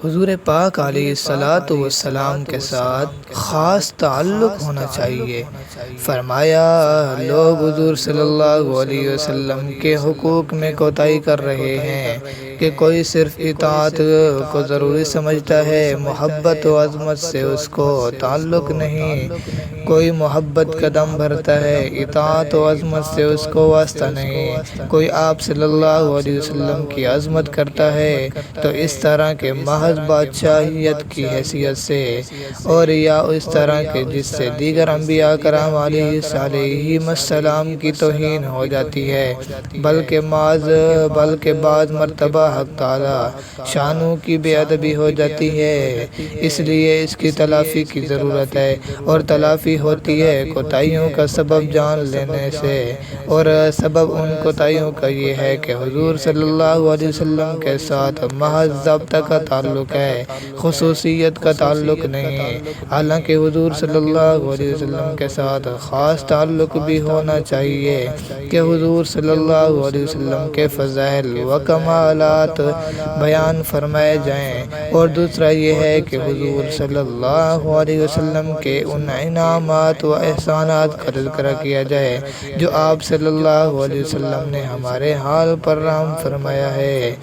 حضور پاک علیہ الصلاۃ والسلام کے ساتھ خاص تعلق ہونا چاہیے۔ فرمایا لوگ حضور صلی اللہ علیہ وسلم کے حقوق میں کوتاہی کر رہے ہیں کہ کوئی صرف اطاعت کو ضروری سمجھتا ہے، محبت و عظمت سے اس کو تعلق نہیں، کوئی محبت کا دم بھرتا ہے، اطاعت و عظمت سے اس کو واسطہ نہیں، کوئی آپ صلی اللہ علیہ وسلم کی عظمت کرتا ہے تو اس طرح کے محض بادشاہیت کی حیثیت سے، اور یا اس طرح کے جس سے دیگر انبیاء کرام علیہ السلام کی توہین ہو جاتی ہے، بلکہ بعض مرتبہ حق تعالی شانوں کی بے ادبی ہو جاتی ہے۔ اس لیے اس کی تلافی کی ضرورت ہے، اور تلافی ہوتی ہے کوتاہیوں کا سبب جان لینے سے، اور سبب ان کوتاہیوں کا یہ ہے کہ حضور صلی اللہ علیہ وسلم کے ساتھ محض ضابطہ کا تعلق ہے، خصوصیت کا تعلق نہیں۔ حالانکہ حضور صلی اللہ علیہ وسلم کے ساتھ خاص تعلق بھی ہونا چاہیے کہ حضور صلی اللہ علیہ وسلم کے فضائل و کمالات بیان فرمائے جائیں، اور دوسرا یہ ہے کہ حضور صلی اللہ علیہ وسلم کے ان انعامات و احسانات کا تذکرہ کیا جائے جو آپ صلی اللہ علیہ وسلم نے ہمارے حال پر رحم فرمایا ہے۔